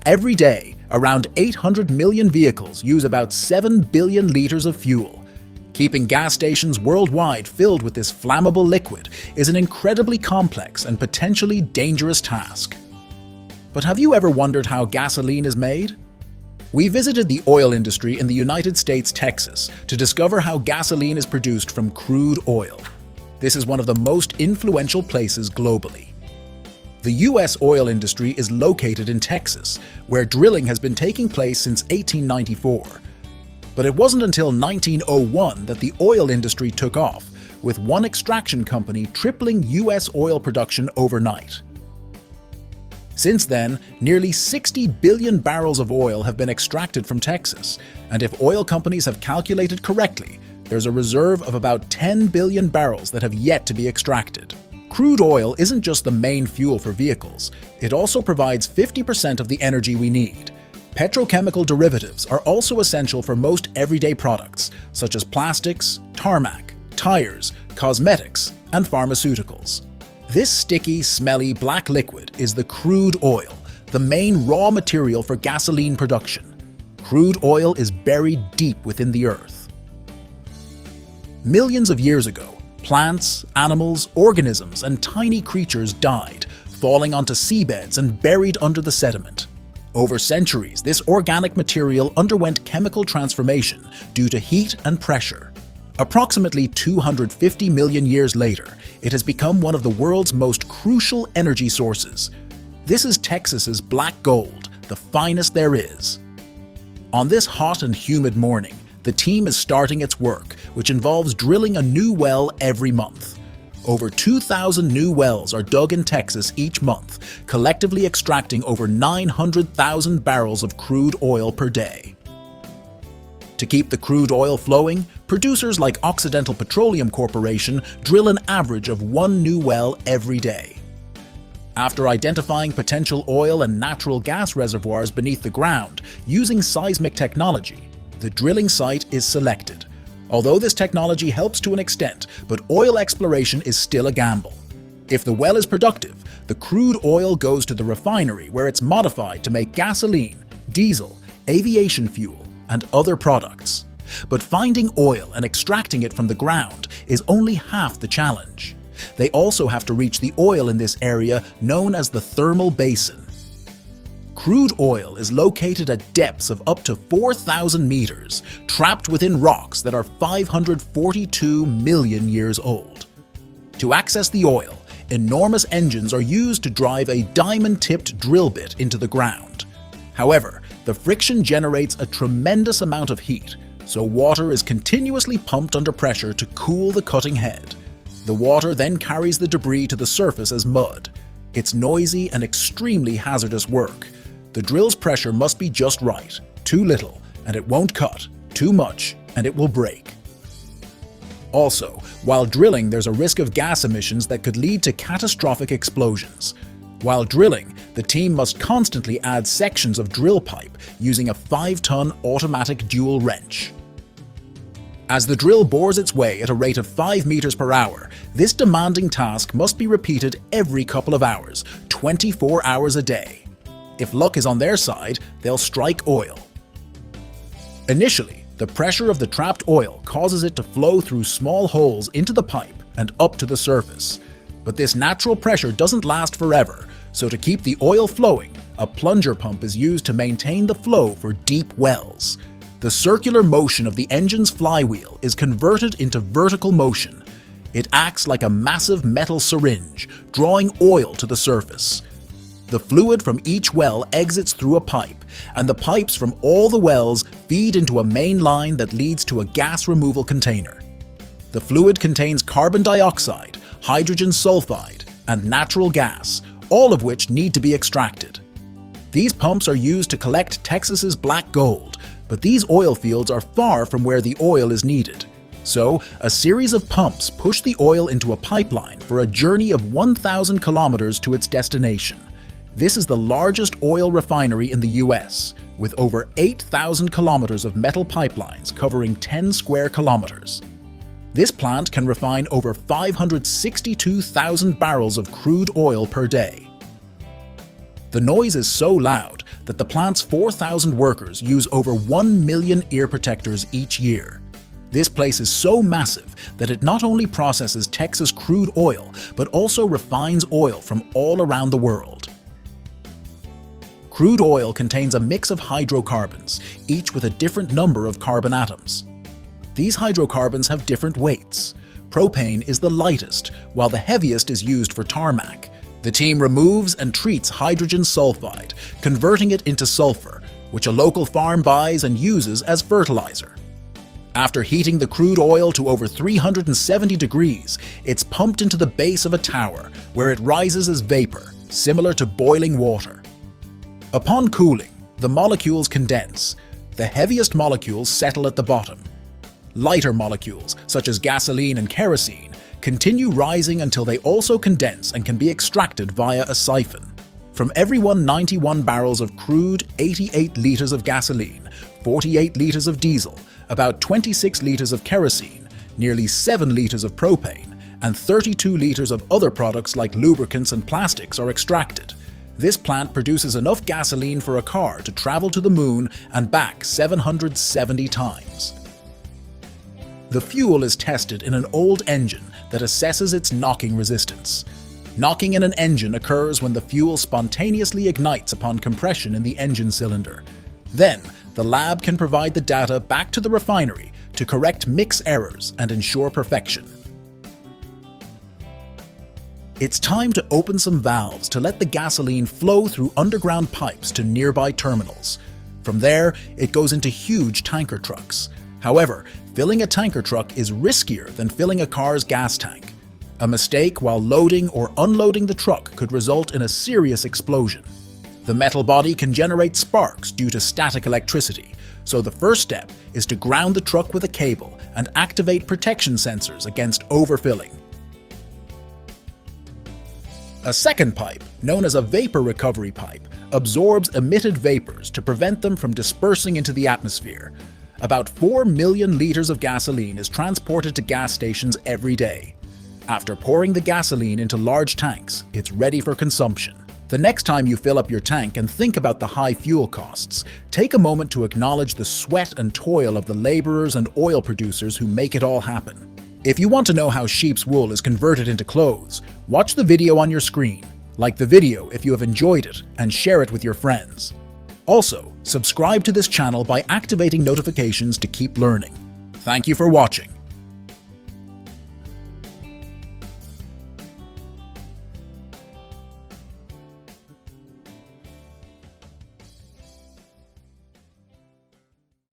Every day, around 800 million vehicles use about 7 billion liters of fuel. Keeping gas stations worldwide filled with this flammable liquid is an incredibly complex and potentially dangerous task. But have you ever wondered how gasoline is made? We visited the oil industry in the United States, Texas, to discover how gasoline is produced from crude oil. This is one of the most influential places globally. The U.S. oil industry is located in Texas, where drilling has been taking place since 1894. But it wasn't until 1901 that the oil industry took off, with one extraction company tripling U.S. oil production overnight. Since then, nearly 60 billion barrels of oil have been extracted from Texas, and if oil companies have calculated correctly, there's a reserve of about 10 billion barrels that have yet to be extracted. Crude oil isn't just the main fuel for vehicles, it also provides 50% of the energy we need. Petrochemical derivatives are also essential for most everyday products, such as plastics, tarmac, tires, cosmetics, and pharmaceuticals. This sticky, smelly black liquid is the crude oil, the main raw material for gasoline production. Crude oil is buried deep within the earth. Millions of years ago, plants, animals, organisms, and tiny creatures died, falling onto seabeds and buried under the sediment. Over centuries, this organic material underwent chemical transformation due to heat and pressure. Approximately 250 million years later, it has become one of the world's most crucial energy sources. This is Texas's black gold, the finest there is. On this hot and humid morning, the team is starting its work, which involves drilling a new well every month. Over 2,000 new wells are dug in Texas each month, collectively extracting over 900,000 barrels of crude oil per day. To keep the crude oil flowing, producers like Occidental Petroleum Corporation drill an average of one new well every day. After identifying potential oil and natural gas reservoirs beneath the ground using seismic technology, the drilling site is selected. Although this technology helps to an extent, but oil exploration is still a gamble. If the well is productive, the crude oil goes to the refinery where it's modified to make gasoline, diesel, aviation fuel, and other products. But finding oil and extracting it from the ground is only half the challenge. They also have to reach the oil in this area known as the thermal basin. Crude oil is located at depths of up to 4,000 meters, trapped within rocks that are 542 million years old. To access the oil, enormous engines are used to drive a diamond-tipped drill bit into the ground. However, the friction generates a tremendous amount of heat, so water is continuously pumped under pressure to cool the cutting head. The water then carries the debris to the surface as mud. It's noisy and extremely hazardous work. The drill's pressure must be just right, too little, and it won't cut, too much, and it will break. Also, while drilling, there's a risk of gas emissions that could lead to catastrophic explosions. While drilling, the team must constantly add sections of drill pipe using a 5-ton automatic dual wrench. As the drill bores its way at a rate of 5 meters per hour, this demanding task must be repeated every couple of hours, 24 hours a day. If luck is on their side, they'll strike oil. Initially, the pressure of the trapped oil causes it to flow through small holes into the pipe and up to the surface. But this natural pressure doesn't last forever, so to keep the oil flowing, a plunger pump is used to maintain the flow for deep wells. The circular motion of the engine's flywheel is converted into vertical motion. It acts like a massive metal syringe, drawing oil to the surface. The fluid from each well exits through a pipe, and the pipes from all the wells feed into a main line that leads to a gas removal container. The fluid contains carbon dioxide, hydrogen sulfide, and natural gas, all of which need to be extracted. These pumps are used to collect Texas's black gold, but these oil fields are far from where the oil is needed. So, a series of pumps push the oil into a pipeline for a journey of 1,000 kilometers to its destination. This is the largest oil refinery in the US, with over 8,000 kilometers of metal pipelines covering 10 square kilometers. This plant can refine over 562,000 barrels of crude oil per day. The noise is so loud that the plant's 4,000 workers use over 1 million ear protectors each year. This place is so massive that it not only processes Texas crude oil, but also refines oil from all around the world. Crude oil contains a mix of hydrocarbons, each with a different number of carbon atoms. These hydrocarbons have different weights. Propane is the lightest, while the heaviest is used for tarmac. The team removes and treats hydrogen sulfide, converting it into sulfur, which a local farm buys and uses as fertilizer. After heating the crude oil to over 370 degrees, it's pumped into the base of a tower, where it rises as vapor, similar to boiling water. Upon cooling, the molecules condense. The heaviest molecules settle at the bottom. Lighter molecules, such as gasoline and kerosene, continue rising until they also condense and can be extracted via a siphon. From every 191 barrels of crude, 88 liters of gasoline, 48 liters of diesel, about 26 liters of kerosene, nearly 7 liters of propane, and 32 liters of other products like lubricants and plastics are extracted. This plant produces enough gasoline for a car to travel to the moon and back 770 times. The fuel is tested in an old engine that assesses its knocking resistance. Knocking in an engine occurs when the fuel spontaneously ignites upon compression in the engine cylinder. Then, the lab can provide the data back to the refinery to correct mix errors and ensure perfection. It's time to open some valves to let the gasoline flow through underground pipes to nearby terminals. From there, it goes into huge tanker trucks. However, filling a tanker truck is riskier than filling a car's gas tank. A mistake while loading or unloading the truck could result in a serious explosion. The metal body can generate sparks due to static electricity, so the first step is to ground the truck with a cable and activate protection sensors against overfilling. A second pipe, known as a vapor recovery pipe, absorbs emitted vapors to prevent them from dispersing into the atmosphere. About 4 million liters of gasoline is transported to gas stations every day. After pouring the gasoline into large tanks, it's ready for consumption. The next time you fill up your tank and think about the high fuel costs, take a moment to acknowledge the sweat and toil of the laborers and oil producers who make it all happen. If you want to know how sheep's wool is converted into clothes, watch the video on your screen, like the video if you have enjoyed it, and share it with your friends. Also, subscribe to this channel by activating notifications to keep learning. Thank you for watching.